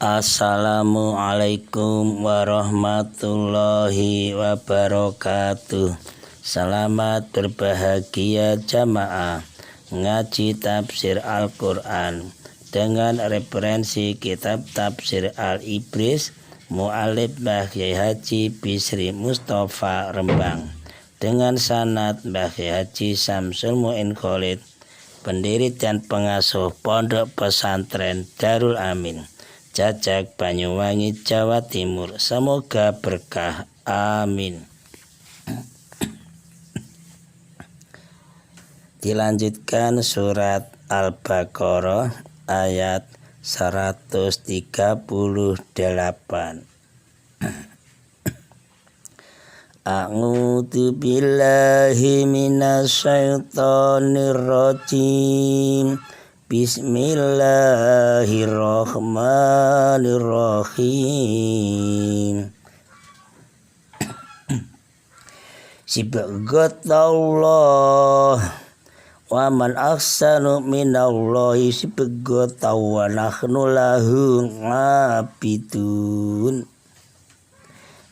Assalamualaikum warahmatullahi wabarakatuh. Selamat berbahagia jamaah ngaji tafsir Al-Quran dengan referensi kitab tafsir Al-Ibris Mu'alif Mbah Kyai Haji Bisri Mustafa Rembang dengan sanad Mbah Kyai Haji Samsul Mu'in Khalid, pendiri dan pengasuh Pondok Pesantren Darul Amin, Jajak, Banyuwangi, Jawa Timur. Semoga berkah. Amin. Dilanjutkan surat Al-Baqarah ayat 138. A'udzu billahi minasyaitonir rajim. Bismillahirrahmanirrahim. Sibghatullah wa man ahsanu minallahi sibghatan wa nahnu lahu abidun.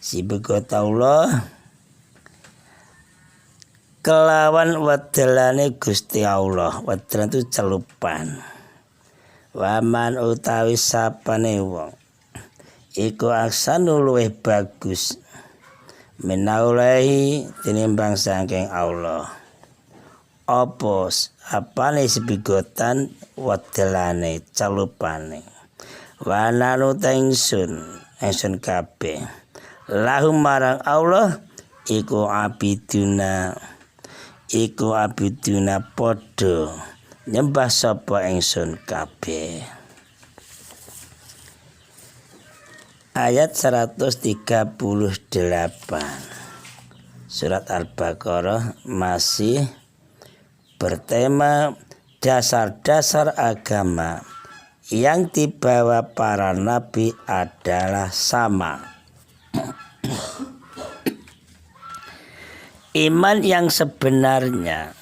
Sibghatullah kelawan wadelane Gusti Allah. Wadelan itu celupan. Waman utawi sapane wong iku aksanu luwih bagus minaulahi tinimbang saking Allah. Apane sebigotan wadelane celupane. Wananu ingsun kabeh lahum marang Allah iku abiduna podo nyembah sapa ingsun kabeh. Ayat 138 surat Al-Baqarah masih bertema dasar-dasar agama yang dibawa para nabi adalah sama. Iman yang sebenarnya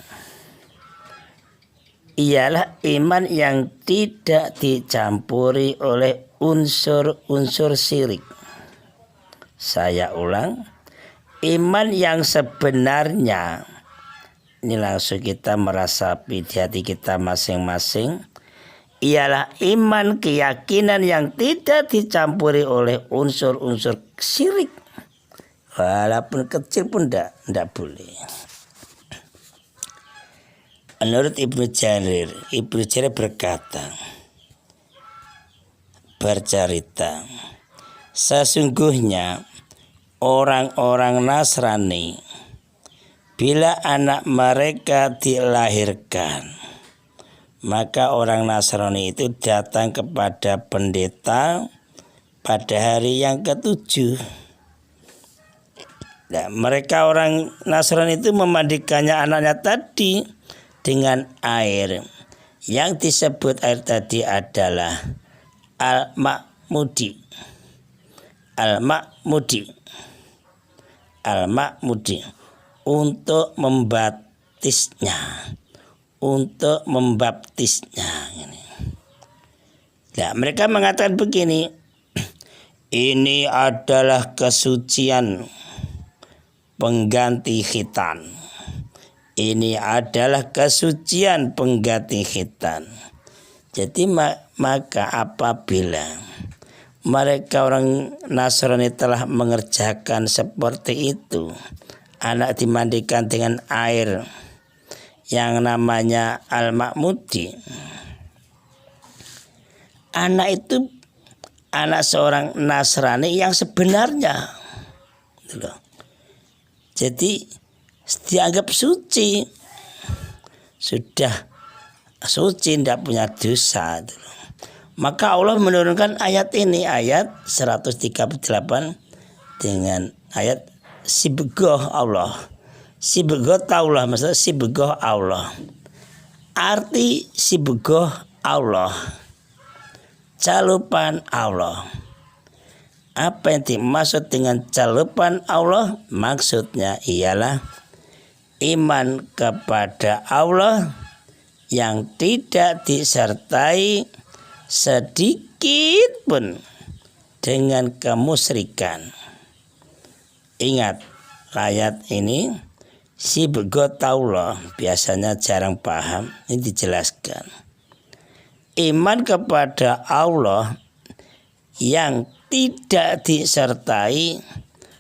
ialah iman yang tidak dicampuri oleh unsur-unsur syirik. Saya ulang, iman yang sebenarnya, ini langsung kita merasapi di hati kita masing-masing, ialah iman keyakinan yang tidak dicampuri oleh unsur-unsur syirik. Walaupun kecil pun tidak boleh. Menurut Ibnu Jarir berkata, bercerita, sesungguhnya orang-orang Nasrani bila anak mereka dilahirkan, maka orang Nasrani itu datang kepada pendeta pada hari yang ketujuh. Nah, mereka orang Nasrani itu memandikannya anaknya tadi dengan air. Yang disebut air tadi adalah Al-Ma'mudi. Untuk membaptisnya. Nah, mereka mengatakan begini, ini adalah kesucian pengganti khitan. Ini adalah kesucian pengganti khitan. Jadi maka apabila mereka orang Nasrani telah mengerjakan seperti itu, anak dimandikan dengan air yang namanya Al-Ma'mudi, anak itu anak seorang Nasrani yang sebenarnya. Jadi dianggap suci, sudah suci, tidak punya dosa. Maka Allah menurunkan ayat ini, ayat 138 dengan ayat sibghah Allah. Sibghatullah, maksudnya sibghah Allah. Arti sibghah Allah, calupan Allah. Apa yang dimaksud dengan calupan Allah? Maksudnya ialah iman kepada Allah yang tidak disertai sedikit pun dengan kemusyrikan. Ingat, ayat ini si begotaulah biasanya jarang paham, ini dijelaskan. Iman kepada Allah yang tidak disertai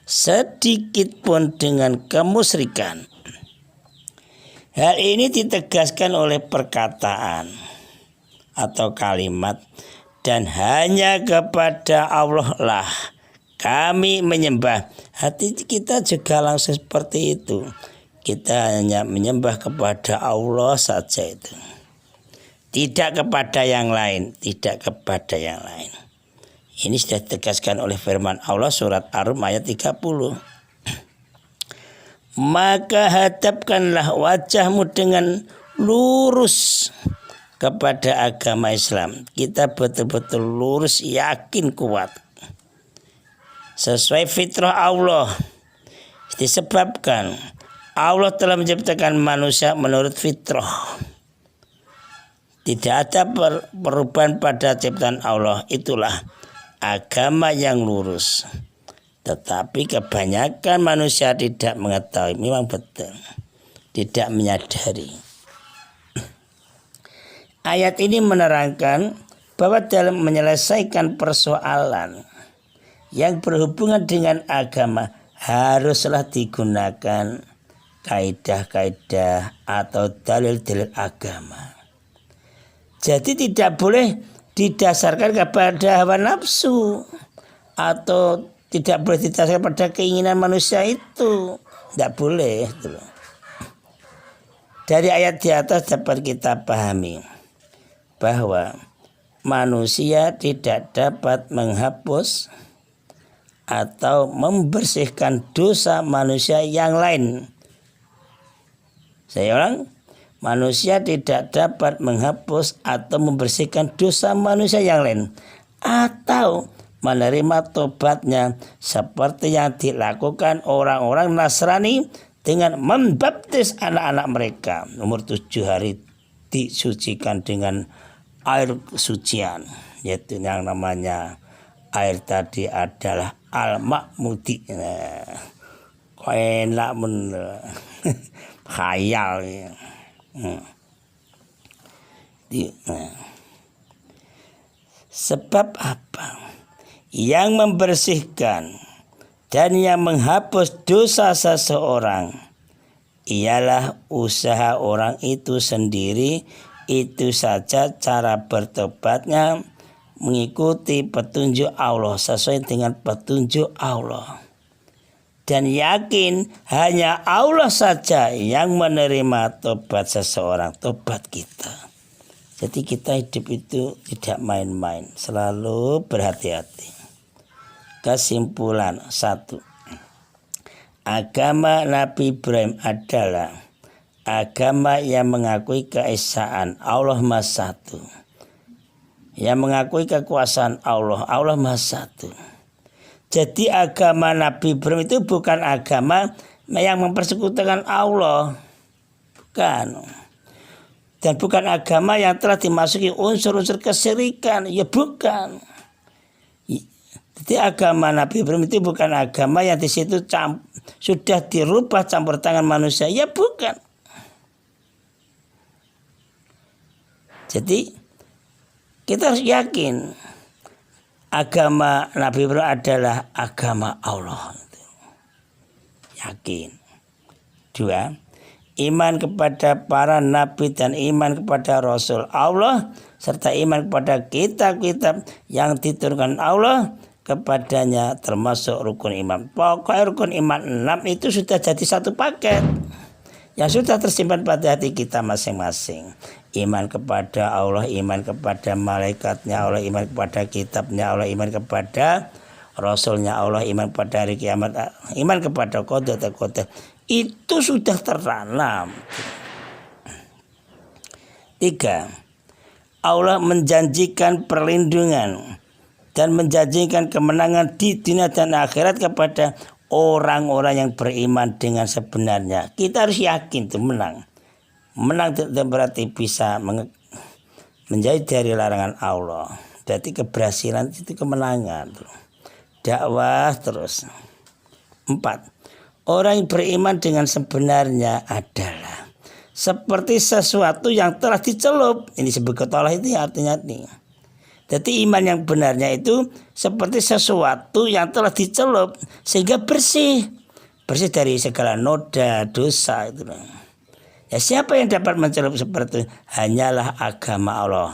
sedikit pun dengan kemusyrikan. Hal ini ditegaskan oleh perkataan atau kalimat, dan hanya kepada Allah lah kami menyembah. Hati kita juga langsung seperti itu. Kita hanya menyembah kepada Allah saja itu. Tidak kepada yang lain, tidak kepada yang lain. Ini sudah ditegaskan oleh firman Allah surat Ar-Rum ayat 30. Maka hadapkanlah wajahmu dengan lurus kepada agama Islam. Kita betul-betul lurus, yakin, kuat. Sesuai fitrah Allah. Disebabkan Allah telah menciptakan manusia menurut fitrah. Tidak ada perubahan pada ciptaan Allah. Itulah agama yang lurus. Tetapi kebanyakan manusia tidak mengetahui. Memang betul. Tidak menyadari. Ayat ini menerangkan bahwa dalam menyelesaikan persoalan yang berhubungan dengan agama haruslah digunakan kaidah-kaidah atau dalil-dalil agama. Jadi tidak boleh didasarkan kepada hawa nafsu atau tidak boleh didasarkan pada keinginan manusia itu. Tidak boleh. Dari ayat di atas dapat kita pahami bahwa manusia tidak dapat menghapus atau membersihkan dosa manusia yang lain. Saya ulang, manusia tidak dapat menghapus atau membersihkan dosa manusia yang lain atau menerima tobatnya seperti yang dilakukan orang-orang Nasrani dengan membaptis anak-anak mereka umur 7 hari disucikan dengan air sucian, yaitu yang namanya air tadi adalah al-ma'mudi. Kok enak bener. Khayal ya. Sebab apa? Yang membersihkan dan yang menghapus dosa seseorang ialah usaha orang itu sendiri. Itu saja cara bertobatnya mengikuti petunjuk Allah, sesuai dengan petunjuk Allah. Dan yakin hanya Allah saja yang menerima tobat seseorang, tobat kita. Jadi kita hidup itu tidak main-main, selalu berhati-hati. Kesimpulan 1. Agama Nabi Ibrahim adalah agama yang mengakui keesaan Allah Maha Satu, yang mengakui kekuasaan Allah, Allah Maha Satu. Jadi agama Nabi Ibrahim itu bukan agama yang mempersekutukan Allah, bukan. Dan bukan agama yang telah dimasuki unsur-unsur kesyirikan, ya bukan. Jadi agama Nabi Ibrahim itu bukan agama yang di situ sudah dirubah campur tangan manusia, ya bukan. Jadi kita harus yakin agama Nabi Ibrahim adalah agama Allah. Yakin. 2. Iman kepada para nabi dan iman kepada Rasul Allah serta iman kepada kitab-kitab yang diturunkan Allah kepadanya termasuk rukun iman. Pokoknya rukun iman 6 itu sudah jadi satu paket yang sudah tersimpan pada hati kita masing-masing. Iman kepada Allah, iman kepada malaikatnya Allah, iman kepada kitabnya Allah, iman kepada Rasulnya Allah, iman kepada hari kiamat, iman kepada qada. Itu sudah tertanam. 3. Allah menjanjikan perlindungan dan menjanjikan kemenangan di dunia dan akhirat kepada orang-orang yang beriman dengan sebenarnya. Kita harus yakin itu menang. Menang tidak berarti bisa menjauh dari larangan Allah. Berarti keberhasilan itu kemenangan. dakwah terus. 4. Orang yang beriman dengan sebenarnya adalah seperti sesuatu yang telah dicelup. Ini sebut ketolah itu artinya ini. Jadi iman yang benarnya itu seperti sesuatu yang telah dicelup sehingga bersih dari segala noda dosa itu. Ya, siapa yang dapat mencelup seperti itu? Hanyalah agama Allah,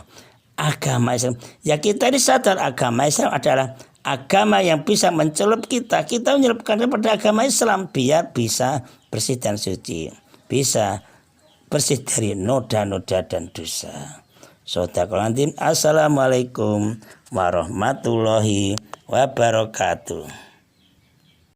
agama Islam. Ya, kita ini sadar agama Islam adalah agama yang bisa mencelup kita. Kita menyelupkan kepada agama Islam biar bisa bersih dan suci, bisa bersih dari noda-noda dan dosa. Assalamualaikum warahmatullahi wabarakatuh.